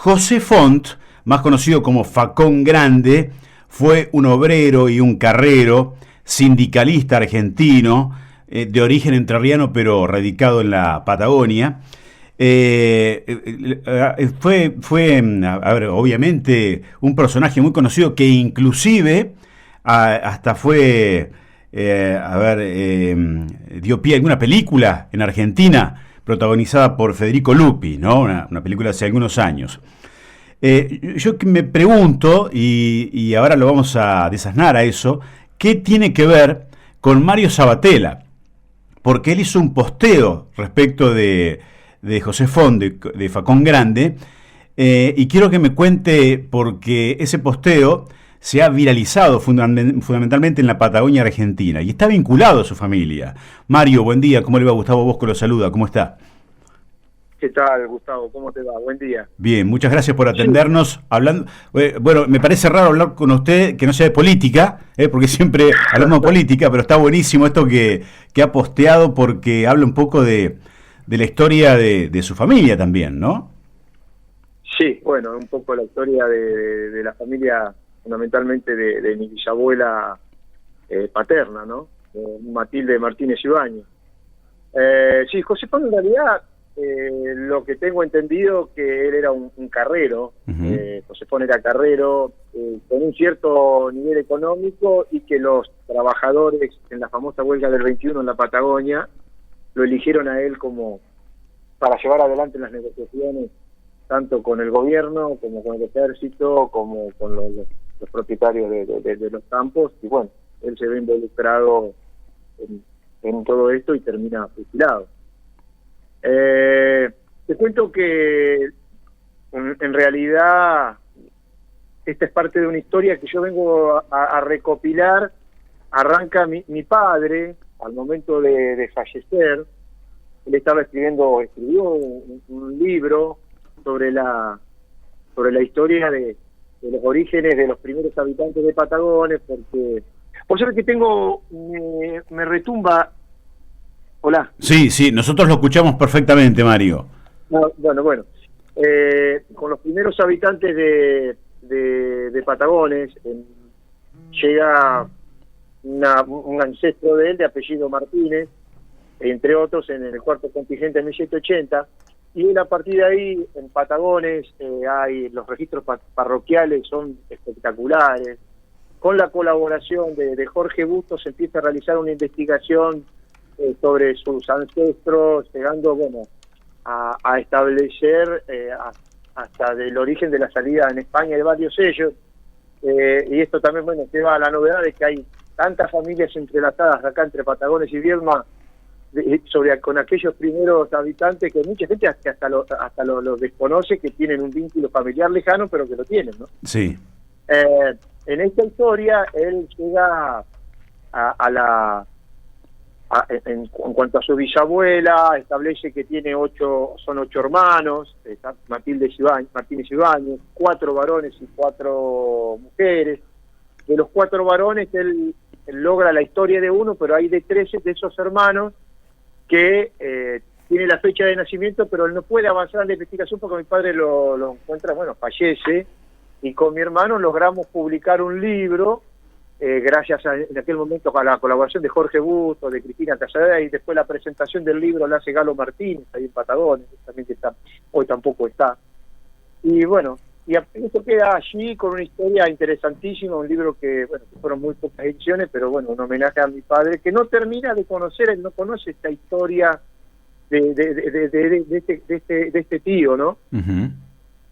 José Font, más conocido como Facón Grande, fue un obrero y un carrero, sindicalista argentino, de origen entrerriano pero radicado en la Patagonia. A ver, obviamente un personaje muy conocido que inclusive hasta fue, dio pie a alguna película en Argentina protagonizada por Federico Lupi, ¿no? Una película hace algunos años. Yo me pregunto, y ahora lo vamos a desasnar a eso, ¿qué tiene que ver con Mario Sabatella? Porque él hizo un posteo respecto de José Font, de Facón Grande, y quiero que me cuente, porque ese posteo se ha viralizado fundamentalmente en la Patagonia Argentina y está vinculado a su familia. Mario, buen día, ¿cómo le va? Gustavo Bosco lo saluda, ¿cómo está? ¿Qué tal, Gustavo? ¿Cómo te va? Buen día. Bien, muchas gracias por atendernos. Hablando, bueno, me parece raro hablar con usted que no sea de política, porque siempre hablamos de política, pero está buenísimo esto que ha posteado, porque habla un poco de la historia de su familia también, ¿no? Sí, bueno, un poco la historia de la familia, fundamentalmente de mi bisabuela paterna, ¿no? Matilde Martínez Ibáñez. Sí, José Font en realidad, lo que tengo entendido que él era un carrero. José Font era carrero con un cierto nivel económico, y que los trabajadores en la famosa huelga del 21 en la Patagonia lo eligieron a él como para llevar adelante las negociaciones, tanto con el gobierno como con el ejército, como con los propietarios de los campos, y bueno, él se ve involucrado en todo esto y termina fusilado. Te cuento que en realidad esta es parte de una historia que yo vengo a recopilar. Arranca mi padre al momento de fallecer. Él escribió un libro sobre la historia de los orígenes de los primeros habitantes de Patagones, porque vos sabés que me retumba. Hola. Sí, nosotros lo escuchamos perfectamente, Mario. Bueno. Con los primeros habitantes de Patagones llega un ancestro de él de apellido Martínez, entre otros, en el cuarto contingente de 1780, y él, a partir de ahí, en Patagones, hay los registros parroquiales son espectaculares. Con la colaboración de Jorge Bustos se empieza a realizar una investigación sobre sus ancestros, llegando, a establecer hasta del origen de la salida en España de varios sellos, y esto también, lleva a la novedad de que hay tantas familias entrelazadas acá entre Patagones y Viedma, con aquellos primeros habitantes, que mucha gente hasta los desconoce, que tienen un vínculo familiar lejano, pero que lo tienen, ¿no? Sí. En esta historia, él llega en cuanto a su bisabuela, establece que son 8 hermanos, Martínez Ibáñez, 4 varones y 4 mujeres. De los 4 varones, él logra la historia de uno, pero hay de 13 de esos hermanos que tiene la fecha de nacimiento, pero él no puede avanzar en la investigación porque mi padre lo encuentra, fallece, y con mi hermano logramos publicar un libro, gracias en aquel momento a la colaboración de Jorge Bustos, de Cristina Casadei, y después la presentación del libro la hace Galo Martínez, ahí en Patagones, también, que hoy tampoco está. Y esto queda allí con una historia interesantísima, un libro que fueron muy pocas ediciones, pero un homenaje a mi padre, que no termina de conocer, él no conoce esta historia de este tío, ¿no? Uh-huh.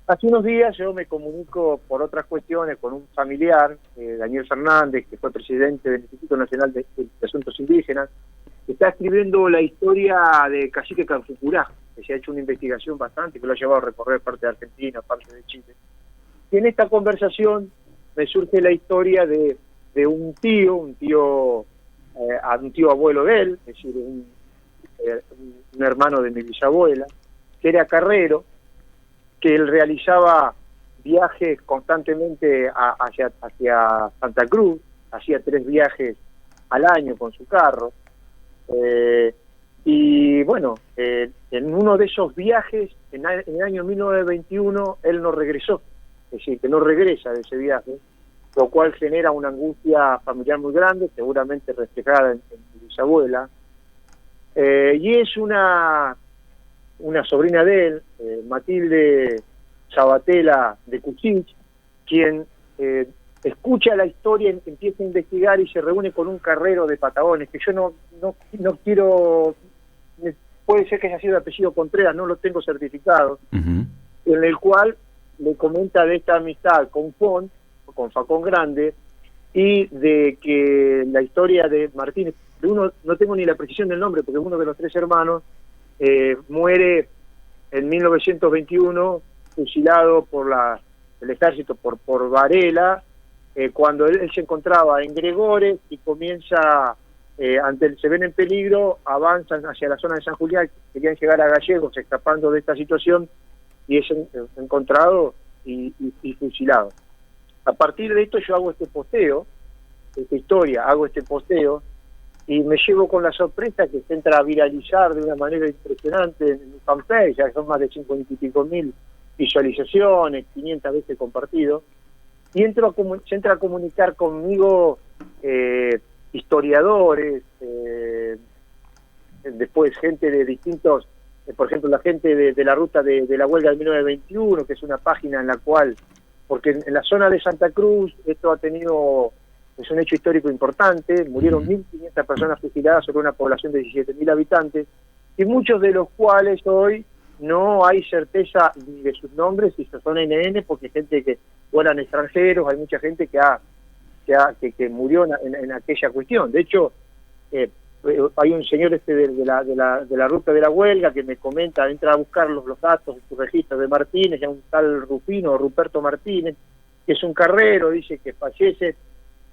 Hace unos días yo me comunico por otras cuestiones con un familiar, Daniel Fernández, que fue presidente del Instituto Nacional de Asuntos Indígenas, que está escribiendo la historia de Cacique Canfucurá, que se ha hecho una investigación bastante, que lo ha llevado a recorrer parte de Argentina, parte de Chile. Y en esta conversación me surge la historia de un tío abuelo de él, es decir, un hermano de mi bisabuela, que era carrero, que él realizaba viajes constantemente hacia Santa Cruz, hacía 3 viajes al año con su carro, Y bueno, en uno de esos viajes, en el año 1921, él no regresó, es decir, que no regresa de ese viaje, lo cual genera una angustia familiar muy grande, seguramente reflejada en mi bisabuela. Y es una sobrina de él, Matilde Sabatella de Cuchich, quien escucha la historia, empieza a investigar y se reúne con un carrero de Patagones, que yo no quiero, puede ser que haya sido de apellido Contreras, no lo tengo certificado, en el cual le comenta de esta amistad con Facón Grande, y de que la historia de Martínez, de uno, no tengo ni la precisión del nombre, porque uno de los tres hermanos muere en 1921, fusilado por el ejército por Varela, cuando él se encontraba en Gregores y comienza, se ven en peligro, avanzan hacia la zona de San Julián, querían llegar a Gallegos escapando de esta situación, y es encontrado y fusilado. A partir de esto yo hago este posteo, esta historia, hago este posteo, y me llevo con la sorpresa que se entra a viralizar de una manera impresionante en mi fanpage, ya son más de 50 y pico mil visualizaciones, 500 veces compartido, y se entra a comunicar conmigo historiadores, después gente de distintos, por ejemplo la gente de la ruta de la huelga de 1921, que es una página en la cual, porque en la zona de Santa Cruz esto es un hecho histórico importante, murieron 1.500 personas fusiladas sobre una población de 17.000 habitantes, y muchos de los cuales hoy no hay certeza ni de sus nombres, si son NN, porque gente que eran extranjeros, hay mucha gente que murió en aquella cuestión. De hecho, hay un señor de la ruta de la huelga que me comenta, entra a buscar los datos de su registro de Martínez, ya un tal Ruperto Martínez, que es un carrero, dice que fallece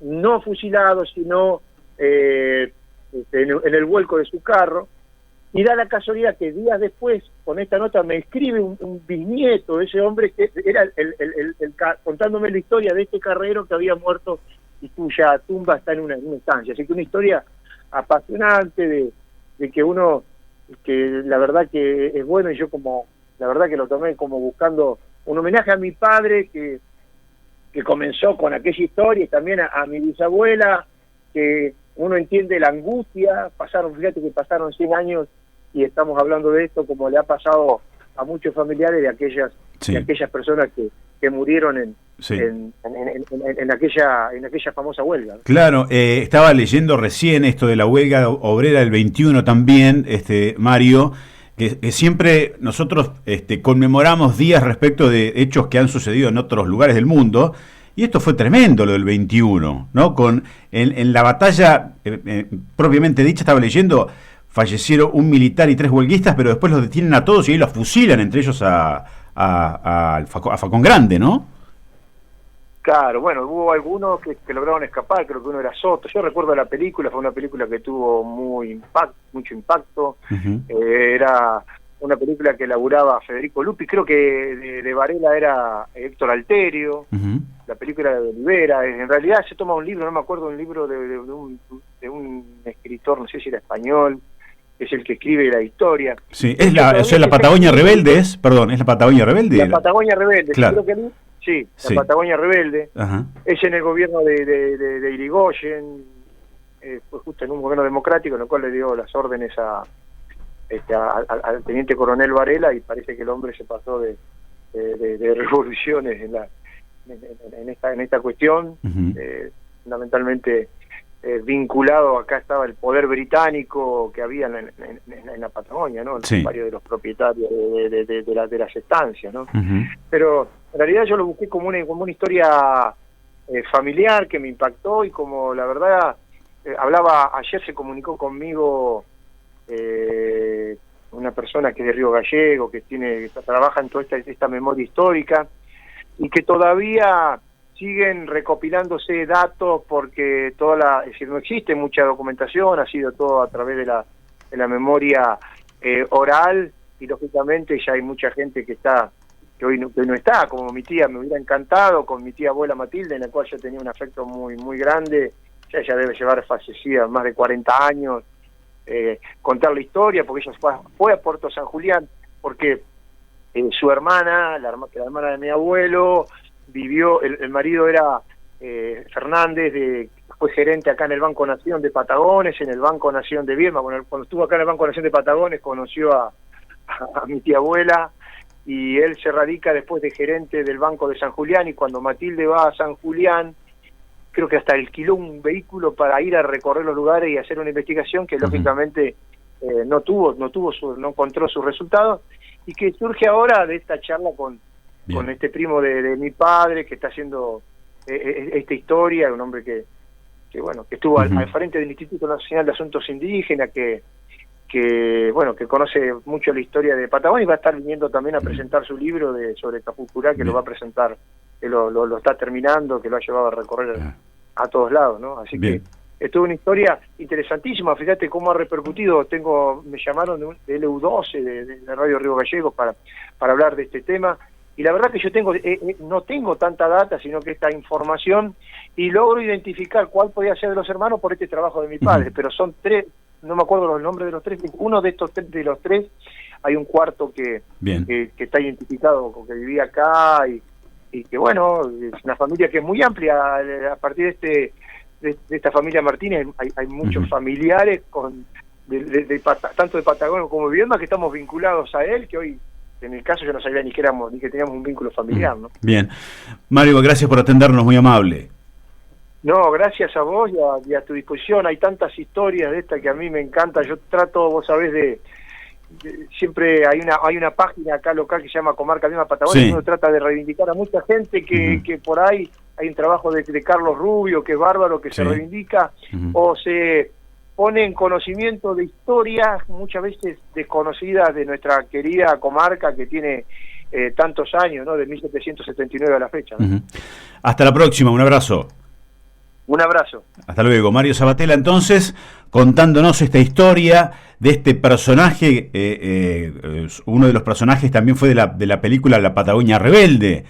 no fusilado, sino en el vuelco de su carro, y da la casualidad que días después, con esta nota, me escribe un bisnieto de ese hombre que era contándome la historia de este carrero que había muerto y cuya tumba está en una estancia. Así que una historia apasionante de que uno, que la verdad que es bueno, y yo la verdad que lo tomé como buscando un homenaje a mi padre que comenzó con aquella historia, y también a mi bisabuela, que uno entiende la angustia. Fíjate que pasaron 100 años y estamos hablando de esto como le ha pasado a muchos familiares de aquellas personas que murieron en aquella famosa huelga. Claro, estaba leyendo recién esto de la huelga obrera del 21 también, Mario, que siempre nosotros conmemoramos días respecto de hechos que han sucedido en otros lugares del mundo, y esto fue tremendo lo del 21, ¿no? En la batalla propiamente dicha, estaba leyendo, fallecieron un militar y 3 huelguistas, pero después los detienen a todos y ahí los fusilan, entre ellos a Facón Grande, ¿no? Claro, bueno, hubo algunos que lograron escapar, creo que uno era Soto. Yo recuerdo la película, fue una película que tuvo mucho impacto. Era una película que elaboraba Federico Lupi, creo que de Varela era Héctor Alterio, la película de Olivera. En realidad se toma un libro, no me acuerdo, un libro de un escritor, no sé si era español, que es el que escribe la historia. Sí, es la Patagonia Rebelde, es la Patagonia Rebelde. La Patagonia Rebelde, claro. Creo que sí, la Patagonia Rebelde. Ajá. Es en el gobierno de Irigoyen, fue justo en un gobierno democrático, en el cual le dio las órdenes al teniente coronel Varela, y parece que el hombre se pasó de revoluciones en esta cuestión. Fundamentalmente vinculado, acá estaba el poder británico que había en la Patagonia, ¿no? Sí. Varios de los propietarios de las estancias, ¿no? Pero en realidad yo lo busqué como una historia familiar que me impactó, y como la verdad ayer se comunicó conmigo una persona que es de Río Gallego, que trabaja en toda esta memoria histórica, y que todavía siguen recopilándose datos, porque es decir, no existe mucha documentación, ha sido todo a través de la memoria oral, y lógicamente ya hay mucha gente que hoy no está, como mi tía. Me hubiera encantado, con mi tía abuela Matilde, en la cual yo tenía un afecto muy muy grande. Ella debe llevar fallecida más de 40 años, contar la historia, porque ella fue a Puerto San Julián, porque su hermana, la hermana de mi abuelo, vivió, el marido era Fernández, fue gerente acá en el Banco Nación de Patagones, en el Banco Nación de Viedma. Cuando estuvo acá en el Banco Nación de Patagones conoció a mi tía abuela, y él se radica después de gerente del Banco de San Julián, y cuando Matilde va a San Julián, creo que hasta alquiló un vehículo para ir a recorrer los lugares y hacer una investigación que lógicamente no encontró sus resultados, y que surge ahora de esta charla con este primo de mi padre, que está haciendo esta historia, un hombre que estuvo al frente del Instituto Nacional de Asuntos Indígenas, que conoce mucho la historia de Patagonia, y va a estar viniendo también a presentar su libro sobre Capucurá, que lo va a presentar, que lo está terminando, que lo ha llevado a recorrer a todos lados, ¿no? Así que es toda una historia interesantísima. Fíjate cómo ha repercutido. Me llamaron de LU12, de Radio Río Gallegos, para hablar de este tema, y la verdad que yo no tengo tanta data, sino que esta información, y logro identificar cuál podía ser de los hermanos por este trabajo de mi padre, pero son tres. No me acuerdo los nombres de los tres. Uno de los tres, hay un cuarto que está identificado, que vivía acá, y que es una familia que es muy amplia. A partir de esta familia Martínez hay muchos familiares tanto de Patagonia como de Viedma, que estamos vinculados a él, que hoy, en el caso, yo no sabía ni que teníamos un vínculo familiar, ¿no? Bien. Mario, gracias por atendernos, muy amable. No, gracias a vos y a tu disposición. Hay tantas historias de esta que a mí me encanta. Yo trato, vos sabés, siempre hay una página acá local que se llama Comarca Viedma Patagonia, y uno trata de reivindicar a mucha gente que por ahí hay un trabajo de Carlos Rubio, que es bárbaro, que se reivindica, o se pone en conocimiento de historias muchas veces desconocidas de nuestra querida comarca, que tiene tantos años, ¿no? De 1779 a la fecha, ¿no? Hasta la próxima, un abrazo. Un abrazo. Hasta luego. Mario Sabatella, entonces, contándonos esta historia de este personaje. Uno de los personajes también fue de la película La Patagonia Rebelde,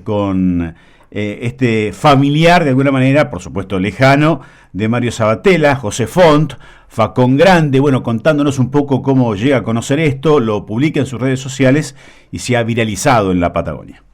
con este familiar, de alguna manera, por supuesto lejano, de Mario Sabatella, José Font, Facón Grande, contándonos un poco cómo llega a conocer esto, lo publica en sus redes sociales y se ha viralizado en la Patagonia.